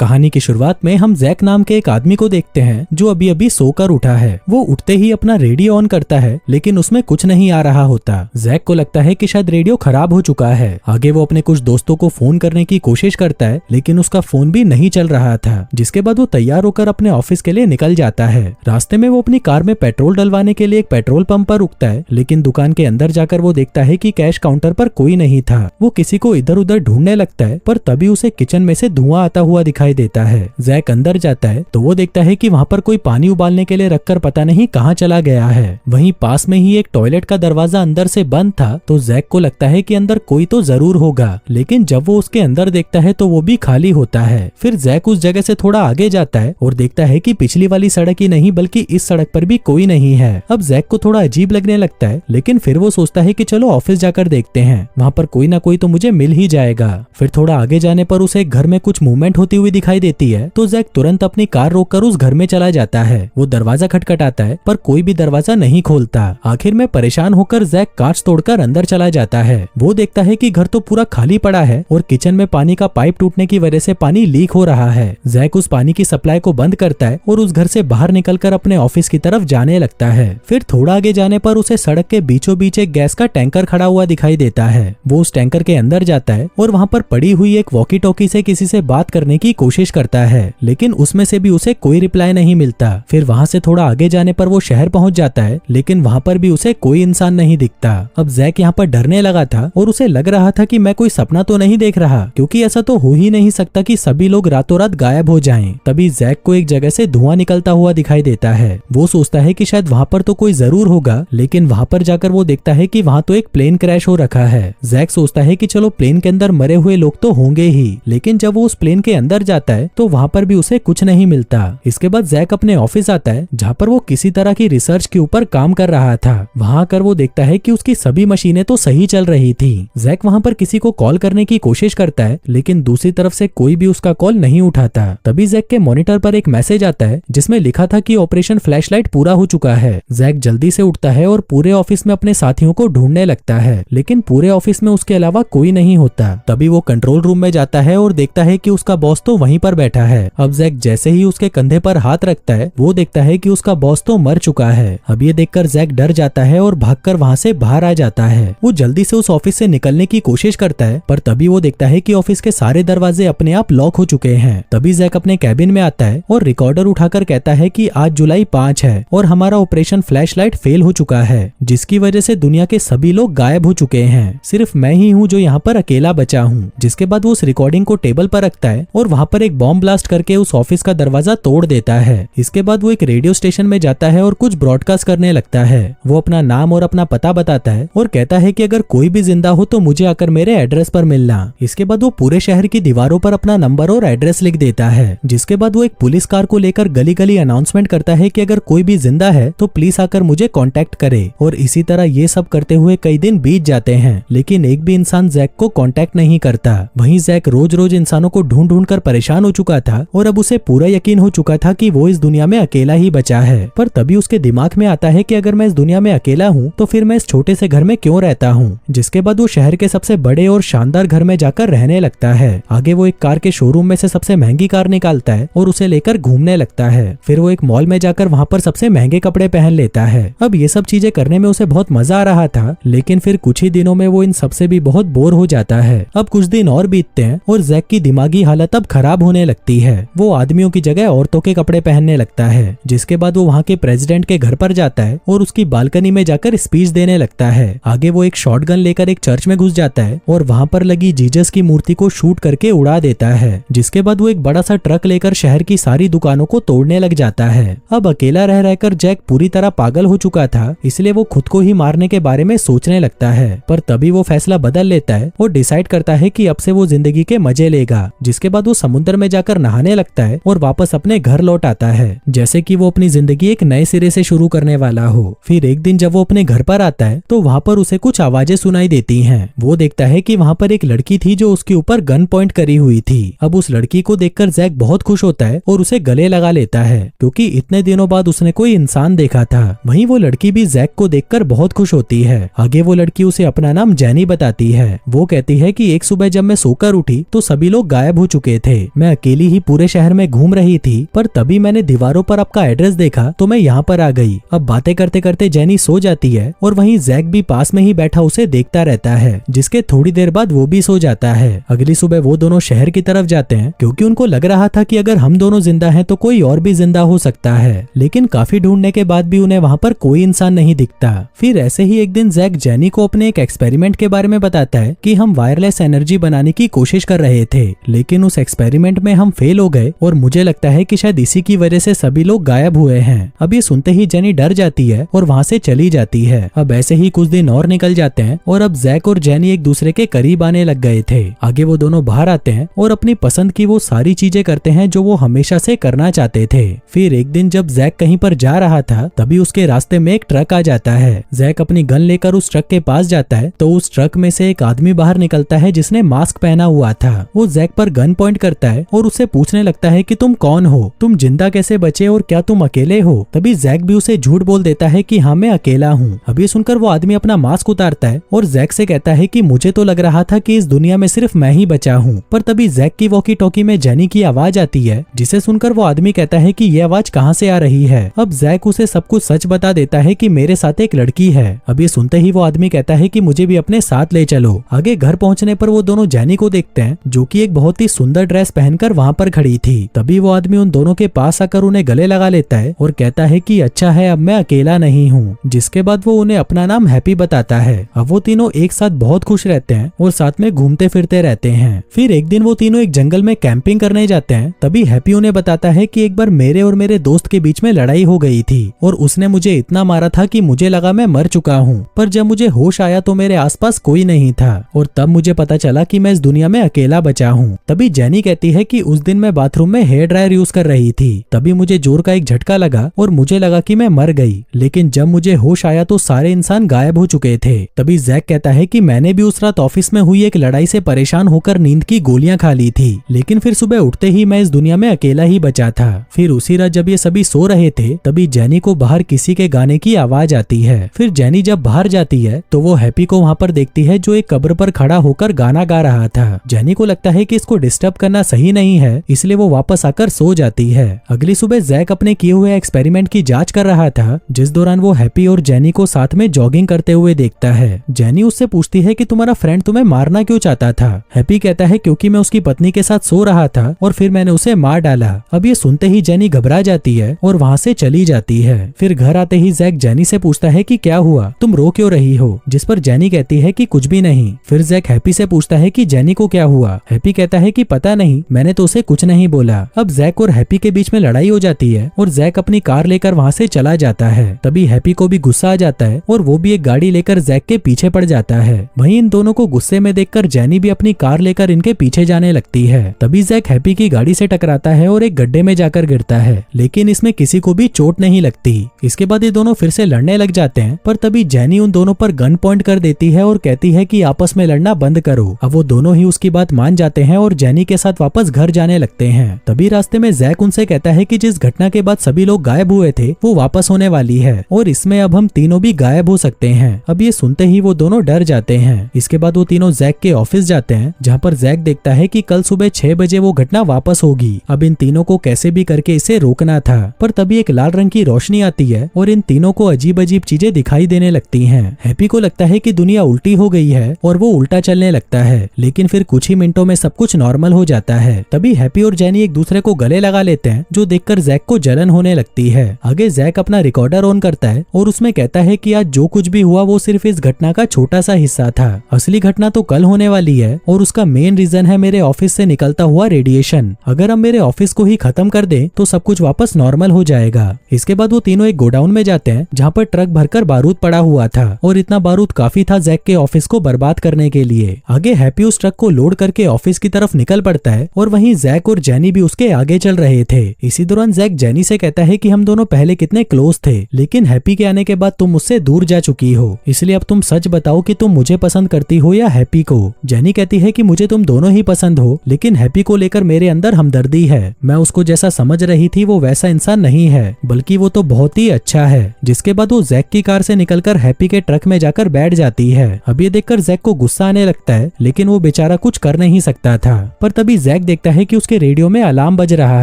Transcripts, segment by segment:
कहानी की शुरुआत में हम जैक नाम के एक आदमी को देखते हैं जो अभी अभी सोकर उठा है। वो उठते ही अपना रेडियो ऑन करता है लेकिन उसमें कुछ नहीं आ रहा होता। जैक को लगता है कि शायद रेडियो खराब हो चुका है। आगे वो अपने कुछ दोस्तों को फोन करने की कोशिश करता है लेकिन उसका फोन भी नहीं चल रहा था। जिसके बाद वो तैयार होकर अपने ऑफिस के लिए निकल जाता है। रास्ते में वो अपनी कार में पेट्रोल डलवाने के लिए एक पेट्रोल पंप पर रुकता है लेकिन दुकान के अंदर जाकर वो देखता है कि कैश काउंटर पर कोई नहीं था। वो किसी को इधर उधर ढूंढने लगता है पर तभी उसे किचन में से धुआं आता हुआ दिखाई देता है। जैक अंदर जाता है तो वो देखता है कि वहाँ पर कोई पानी उबालने के लिए रखकर पता नहीं कहाँ चला गया है। वहीं पास में ही एक टॉयलेट का दरवाजा अंदर से बंद था तो जैक को लगता है कि अंदर कोई तो जरूर होगा, लेकिन जब वो उसके अंदर देखता है तो वो भी खाली होता है। फिर जैक उस जगह से थोड़ा आगे जाता है और देखता है कि पिछली वाली सड़क ही नहीं बल्कि इस सड़क पर भी कोई नहीं है। अब जैक को थोड़ा अजीब लगने लगता है लेकिन फिर वो सोचता है कि चलो ऑफिस जाकर देखते हैं, वहाँ पर कोई ना कोई तो मुझे मिल ही जाएगा। फिर थोड़ा आगे जाने पर उसे घर में कुछ मूवमेंट होती हुई दिखाई देती है तो जैक तुरंत अपनी कार रोककर उस घर में चला जाता है। वो दरवाजा खटखटाता है पर कोई भी दरवाजा नहीं खोलता। आखिर में परेशान होकर जैक कांच तोड़कर अंदर चला जाता है। वो देखता है कि घर तो पूरा खाली पड़ा है और किचन में पानी का पाइप टूटने की वजह से पानी लीक हो रहा है। जैक उस पानी की सप्लाई को बंद करता है और उस घर से बाहर निकलकर अपने ऑफिस की तरफ जाने लगता है। फिर थोड़ा आगे जाने पर उसे सड़क के बीचों बीच एक गैस का टैंकर खड़ा हुआ दिखाई देता है। वो उस टैंकर के अंदर जाता है और वहाँ पर पड़ी हुई एक वॉकी टॉकी से किसी से बात करने की कोशिश करता है लेकिन उसमें से भी उसे कोई रिप्लाई नहीं मिलता। फिर वहाँ से थोड़ा आगे जाने पर वो शहर पहुँच जाता है लेकिन वहाँ पर भी उसे कोई इंसान नहीं दिखता। अब जैक यहाँ पर डरने लगा था और उसे लग रहा था कि मैं कोई सपना तो नहीं देख रहा, क्योंकि ऐसा तो हो ही नहीं सकता कि सभी लोग रातों रात गायब हो जाएं। तभी जैक को एक जगह से धुआं निकलता हुआ दिखाई देता है। वो सोचता है कि शायद वहाँ पर तो कोई जरूर होगा, लेकिन वहाँ पर जाकर वो देखता है कि वहाँ तो एक प्लेन क्रैश हो रखा है। जैक सोचता है कि चलो प्लेन के अंदर मरे हुए लोग तो होंगे ही, लेकिन जब वो उस प्लेन के अंदर जाता है तो वहाँ पर भी उसे कुछ नहीं मिलता। इसके बाद जैक अपने ऑफिस आता है जहाँ पर वो किसी तरह की रिसर्च के ऊपर काम कर रहा था। वहाँ आकर वो देखता है कि उसकी सभी मशीनें तो सही चल रही थी। जैक वहाँ पर किसी को कॉल करने की कोशिश करता है लेकिन दूसरी तरफ से कोई भी उसका कॉल नहीं उठाता। तभी जैक के मॉनिटर पर एक मैसेज आता है जिसमें लिखा था कि ऑपरेशन फ्लैशलाइट पूरा हो चुका है। जैक जल्दी से उठता है और पूरे ऑफिस में अपने साथियों को ढूंढने लगता है लेकिन पूरे ऑफिस में उसके अलावा कोई नहीं होता। तभी वो कंट्रोल रूम में जाता है और देखता है कि उसका बॉस तो वहीं पर बैठा है। अब जैक जैसे ही उसके कंधे पर हाथ रखता है वो देखता है कि उसका बॉस तो मर चुका है। अब ये देखकर जैक डर जाता है और भागकर वहाँ से बाहर आ जाता है। वो जल्दी से उस ऑफिस से निकलने की कोशिश करता है पर तभी वो देखता है कि ऑफिस के सारे दरवाजे अपने आप लॉक हो चुके हैं। तभी जैक अपने कैबिन में आता है और रिकॉर्डर उठाकर कहता है कि आज जुलाई 5 है और हमारा ऑपरेशन फ्लैशलाइट फेल हो चुका है, जिसकी वजह से दुनिया के सभी लोग गायब हो चुके हैं। सिर्फ मैं ही हूँ जो यहाँ पर अकेला बचा हूँ। जिसके बाद वो उस रिकॉर्डिंग को टेबल पर रखता है और वहाँ पर एक बॉम्ब ब्लास्ट करके उस ऑफिस का दरवाजा तोड़ देता है। इसके बाद वो एक रेडियो स्टेशन में जाता है और कुछ ब्रॉडकास्ट करने लगता है। वो अपना नाम और अपना पता बताता है और कहता है कि अगर कोई भी जिंदा हो तो मुझे आकर मेरे एड्रेस पर मिलना। इसके बाद वो पूरे शहर की दीवारों पर अपना नंबर और एड्रेस लिख देता है। जिसके बाद वो एक पुलिस कार को लेकर गली गली अनाउंसमेंट करता है कि अगर कोई भी जिंदा है तो प्लीज आकर मुझे कांटेक्ट करे। और इसी तरह ये सब करते हुए कई दिन बीत जाते हैं लेकिन एक भी इंसान जैक को कांटेक्ट नहीं करता। वहीं जैक रोज रोज इंसानों को ढूंढ ढूंढ कर परेशान हो चुका था और अब उसे पूरा यकीन हो चुका था कि वो इस दुनिया में अकेला ही बचा है। पर तभी उसके दिमाग में आता है कि अगर मैं इस दुनिया में अकेला हूँ तो फिर मैं इस छोटे से घर में क्यों रहता हूँ। जिसके बाद वो शहर के सबसे बड़े और शानदार घर में जाकर रहने लगता है। आगे वो एक कार के शोरूम में से सबसे महंगी कार निकालता है और उसे लेकर घूमने लगता है। फिर वो एक मॉल में जाकर वहाँ पर सबसे महंगे कपड़े पहन लेता है। अब ये सब चीजें करने में उसे बहुत मजा आ रहा था लेकिन फिर कुछ ही दिनों में वो इन सबसे भी बहुत बोर हो जाता है। अब कुछ दिन और बीतते हैं और जैक की दिमागी हालत अब खराब होने लगती है। वो आदमियों की जगह औरतों के कपड़े पहनने लगता है। जिसके बाद वो वहाँ के प्रेसिडेंट के घर पर जाता है और उसकी बालकनी में जाकर स्पीच देने लगता है। आगे वो एक शॉटगन लेकर एक चर्च में घुस जाता है और वहाँ पर लगी जीसस की मूर्ति को शूट करके उड़ा देता है। जिसके बाद वो एक बड़ा सा ट्रक लेकर शहर की सारी दुकानों को तोड़ने लग जाता है। अब अकेला रह रहकर जैक पूरी तरह पागल हो चुका था, इसलिए वो खुद को ही मारने के बारे में सोचने लगता है। पर तभी वो फैसला बदल लेता है और डिसाइड करता है कि अब से वो जिंदगी के मजे लेगा। जिसके बाद वो समुद्र में जाकर नहाने लगता है और वापस अपने घर लौट आता है, जैसे कि वो अपनी जिंदगी एक नए सिरे से शुरू करने वाला हो। फिर एक दिन जब वो अपने घर पर आता है तो वहाँ पर उसे कुछ आवाजें सुनाई देती हैं। वो देखता है कि वहाँ पर एक लड़की थी जो उसके ऊपर गन पॉइंट करी हुई थी। अब उस लड़की को देखकर जैक बहुत खुश होता है और उसे गले लगा लेता है क्योंकि इतने दिनों बाद उसने कोई इंसान देखा था। वहीं वो लड़की भी जैक को देखकर बहुत खुश होती है। आगे वो लड़की उसे अपना नाम जैनी बताती है। वो कहती है कि एक सुबह जब मैं सोकर उठी तो सभी लोग गायब हो चुके थे मैं अकेली ही पूरे शहर में घूम रही थी, पर तभी मैंने दीवारों पर आपका एड्रेस देखा तो मैं यहाँ पर आ गई। अब बातें करते करते जेनी सो जाती है और वहीं जैक भी पास में ही बैठा उसे देखता रहता है, जिसके थोड़ी देर बाद वो भी सो जाता है। अगली सुबह वो दोनों शहर की तरफ जाते हैं क्योंकि उनको लग रहा था कि अगर हम दोनों जिंदा हैं तो कोई और भी जिंदा हो सकता है, लेकिन काफी ढूंढने के बाद भी उन्हें वहाँ पर कोई इंसान नहीं दिखता। फिर ऐसे ही एक दिन जैक जेनी को अपने एक एक्सपेरिमेंट के बारे में बताता है कि हम वायरलेस एनर्जी बनाने की कोशिश कर रहे थे, लेकिन उस एक्सपेरिमेंट में हम फेल हो गए और मुझे लगता है कि शायद इसी की वजह से सभी लोग गायब हुए हैं। अब ये सुनते ही जेनी डर जाती है और वहाँ से चली जाती है। अब ऐसे ही कुछ दिन और निकल जाते हैं और अब जैक और जेनी एक दूसरे के करीब आने लग गए थे। आगे वो दोनों बाहर आते हैं और अपनी पसंद की वो सारी चीजें करते हैं जो वो हमेशा से करना चाहते थे। फिर एक दिन जब जैक कहीं पर जा रहा था तभी उसके रास्ते में एक ट्रक आ जाता है। जैक अपनी गन लेकर उस ट्रक के पास जाता है तो उस ट्रक में से एक आदमी बाहर निकलता है जिसने मास्क पहना हुआ था। वो जैक पर गन पॉइंट करता है और उससे पूछने लगता है कि तुम कौन हो, तुम जिंदा कैसे बचे और क्या तुम अकेले हो। तभी जैक भी उसे झूठ बोल देता है कि हाँ मैं अकेला हूँ। अब ये सुनकर वो आदमी अपना मास्क उतारता है और जैक से कहता है कि मुझे तो लग रहा था कि इस दुनिया में सिर्फ मैं ही बचा हूँ। पर तभी जैक की वॉकी टॉकी में जेनी की आवाज आती है, जिसे सुनकर वो आदमी कहता है कि ये आवाज कहाँ से आ रही है। अब जैक उसे सब कुछ सच बता देता है कि मेरे साथ एक लड़की है। अब ये सुनते ही वो आदमी कहता है कि मुझे भी अपने साथ ले चलो। आगे घर पहुंचने पर वो दोनों जेनी को देखते हैं जो कि एक बहुत ही सुंदर ड्रेस पहनकर वहाँ पर खड़ी थी। तभी वो आदमी उन दोनों के पास आकर उन्हें गले लगा लेता है और कहता है कि अच्छा है अब मैं अकेला नहीं हूँ। जिसके बाद वो उन्हें अपना नाम हैप्पी बताता है। अब वो तीनों एक साथ बहुत खुश रहते हैं और साथ में घूमते फिरते रहते हैं। फिर एक दिन वो तीनों एक जंगल में कैंपिंग करने जाते हैं। तभी हैप्पी उन्हें बताता है कि एक बार मेरे और मेरे दोस्त के बीच में लड़ाई हो गई थी और उसने मुझे इतना मारा था कि मुझे लगा मैं मर चुका हूँ, पर जब मुझे होश आया तो मेरे आसपास कोई नहीं था और तब मुझे पता चला कि मैं इस दुनिया में अकेला बचा हूँ। तभी जेनी कहती है कि उस दिन मैं बाथरूम में हेयर ड्रायर यूज कर रही थी, तभी मुझे जोर का एक झटका लगा और मुझे लगा कि मैं मर गई, लेकिन जब मुझे होश आया तो सारे इंसान गायब हो चुके थे। तभी जैक कहता है कि मैंने भी उस रात ऑफिस में हुई एक लड़ाई से परेशान होकर नींद की गोलियां खा ली थी, लेकिन फिर सुबह उठते ही मैं इस दुनिया में अकेला ही बचा था। फिर उसी रात जब ये सभी सो रहे थे तभी जेनी को बाहर किसी के गाने की आवाज आती है। फिर जेनी जब बाहर जाती है तो वो हैप्पी को वहाँ पर देखती है जो एक कब्र पर खड़ा होकर गाना गा रहा था। जेनी को लगता है कि इसको डिस्टर्ब करना सही नहीं है, इसलिए वो वापस आकर सो जाती है। अगली सुबह जैक अपने किए हुए एक्सपेरिमेंट की जांच कर रहा था, जिस दौरान वो हैप्पी और जेनी को साथ में जॉगिंग करते हुए देखता है। जेनी उससे पूछती है कि तुम्हारा फ्रेंड तुम्हें मारना क्यों चाहता था। हैप्पी कहता है क्योंकि मैं उसकी पत्नी के साथ सो रहा था और फिर मैंने उसे मार डाला। अब ये सुनते ही जेनी घबरा जाती है और वहाँ से चली जाती है। फिर घर आते ही जैक जेनी से पूछता है कि क्या हुआ, तुम रो क्यों रही हो, जिस पर जेनी कहती है कि कुछ भी नहीं। फिर जैक हैप्पी से पूछता है कि जेनी को क्या हुआ। हैप्पी कहता है कि पता नहीं, मैंने तो उसे कुछ नहीं बोला। अब जैक और हैप्पी के बीच में लड़ाई हो जाती है और जैक अपनी कार लेकर वहाँ से चला जाता है। तभी हैप्पी को भी गुस्सा आ जाता है और वो भी एक गाड़ी लेकर जैक के पीछे पड़ जाता है। वहीं इन दोनों को गुस्से में देखकर जेनी भी अपनी कार लेकर इनके पीछे जाने लगती है। तभी जैक हैप्पी की गाड़ी से टकराता है और एक गड्ढे में जाकर गिरता है, लेकिन इसमें किसी को भी चोट नहीं लगती। इसके बाद ये दोनों फिर से लड़ने लग जाते हैं, पर तभी जेनी उन दोनों पर गन पॉइंट कर देती है और कहती है कि आपस में लड़ना बंद करो। अब वो दोनों ही उसकी बात मान जाते हैं और जेनी के साथ वापस घर जाने लगते हैं। तभी रास्ते में जैक उनसे कहता है कि जिस घटना के बाद सभी लोग गायब हुए थे वो वापस होने वाली है और इसमें अब हम तीनों भी गायब हो सकते हैं। अब ये सुनते ही वो दोनों डर जाते हैं। इसके बाद वो तीनों जैक के ऑफिस जाते हैं, जहाँ पर जैक देखता है कि कल सुबह 6 बजे वो घटना वापस होगी। अब इन तीनों को कैसे भी करके इसे रोकना था, पर तभी एक लाल रंग की रोशनी आती है और इन तीनों को अजीब अजीब चीजें दिखाई देने लगती हैं। हैप्पी को लगता है कि दुनिया उल्टी हो गई है और वो उल्टा चलने लगता है, लेकिन फिर कुछ ही मिनटों में सब कुछ नॉर्मल हो जाता है। तभी हैप्पी और जेनी एक दूसरे को गले लगा लेते हैं, जो देखकर जैक को जलन होने लगती है। आगे जैक अपना रिकॉर्डर ऑन करता है और उसमें कहता है कि आज जो कुछ भी हुआ वो सिर्फ इस घटना का छोटा सा हिस्सा था। असली घटना तो कल होने वाली है और उसका मेन रीजन है मेरे ऑफिस से निकलता हुआ रेडिएशन। अगर हम मेरे ऑफिस को ही खत्म कर दें तो सब कुछ वापस नॉर्मल हो जाएगा। इसके बाद वो तीनों एक गोडाउन में जाते हैं, जहाँ पर ट्रक भरकर बारूद पड़ा हुआ था और इतना बारूद काफी था जैक के ऑफिस को बर्बाद करने के लिए। आगे हैप्पी उस ट्रक को लोड करके ऑफिस की तरफ निकल पड़ता है और वहीं जैक और जेनी भी उसके आगे चल रहे थे। इसी दौरान जैक जेनी से कहता है कि हम दोनों पहले कितने क्लोज थे, लेकिन हैप्पी के आने के बाद तुम मुझसे दूर जा चुकी हो, इसलिए अब तुम सच बताओ कि तुम मुझे पसंद करती हो या हैप्पी को। जेनी कहती है कि मुझे तुम दोनों ही पसंद हो, लेकिन हैप्पी को लेकर मेरे अंदर हमदर्दी है। मैं उसको जैसा समझ रही थी वो वैसा इंसान नहीं है, बल्कि वो तो बहुत ही अच्छा है। जिसके बाद वो जैक की कार से निकलकर हैप्पी के ट्रक में जाकर बैठ जाती है। अब ये देखकर जैक को गुस्सा आने लगता है, लेकिन वो बेचारा कुछ कर नहीं सकता था। पर तभी जैक जैक देखता है कि उसके रेडियो में अलार्म बज रहा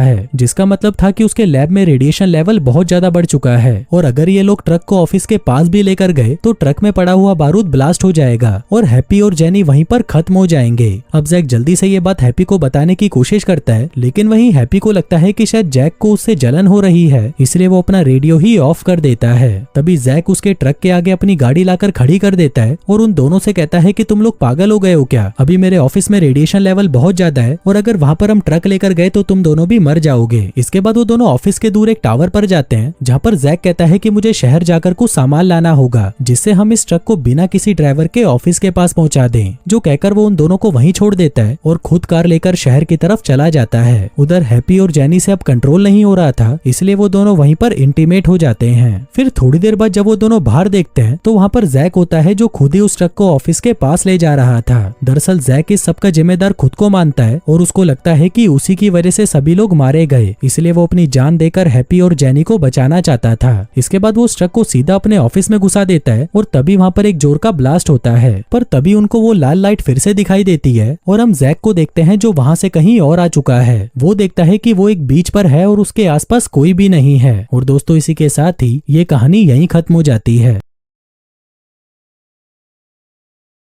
है, जिसका मतलब था कि उसके लैब में रेडिएशन लेवल बहुत ज्यादा बढ़ चुका है और अगर ये लोग ट्रक को ऑफिस के पास भी लेकर गए तो ट्रक में पड़ा हुआ बारूद ब्लास्ट हो जाएगा और हैप्पी और जेनी वहीं पर खत्म हो जाएंगे। अब जैक जल्दी से ये बात हैप्पी को बताने की कोशिश करता है, लेकिन वहीं हैप्पी को लगता है कि शायद जैक को उससे जलन हो रही है, इसलिए वो अपना रेडियो ही ऑफ कर देता है। तभी जैक उसके ट्रक के आगे अपनी गाड़ी लाकर खड़ी कर देता है और उन दोनों से कहता है कि तुम लोग पागल हो गए हो क्या? अभी मेरे ऑफिस में रेडिएशन लेवल बहुत ज्यादा है और अगर वहां पर हम ट्रक लेकर गए तो तुम दोनों भी मर जाओगे। इसके बाद वो दोनों ऑफिस के दूर एक टावर पर जाते हैं, जहाँ पर जैक कहता है कि मुझे शहर जाकर कुछ सामान लाना होगा, जिससे हम इस ट्रक को बिना किसी ड्राइवर के ऑफिस के पास पहुंचा दें। जो कहकर वो उन दोनों को वहीं छोड़ देता है और खुद कार लेकर शहर की तरफ चला जाता है। उधर हैप्पी और जेनी से अब कंट्रोल नहीं हो रहा था, इसलिए वो दोनों वहीं पर इंटीमेट हो जाते हैं। फिर थोड़ी देर बाद जब वो दोनों बाहर देखते हैं तो वहाँ पर जैक होता है, जो खुद ही उस ट्रक को ऑफिस के पास ले जा रहा था। दरअसल जैक इस सबका जिम्मेदार खुद को मानता है और उसको लगता है कि उसी की वजह से सभी लोग मारे गए, इसलिए वो अपनी जान देकर हैप्पी और जेनी को बचाना चाहता था। इसके बाद वो उस ट्रक को सीधा अपने ऑफिस में घुसा देता है और तभी वहाँ पर एक जोर का ब्लास्ट होता है। पर तभी उनको वो लाल लाइट फिर से दिखाई देती है और हम जैक को देखते हैं, जो वहाँ से कहीं और आ चुका है। वो देखता है कि वो एक बीच पर है और उसके आसपास कोई भी नहीं है। और दोस्तों, इसी के साथ ही ये कहानी यहीं खत्म हो जाती है।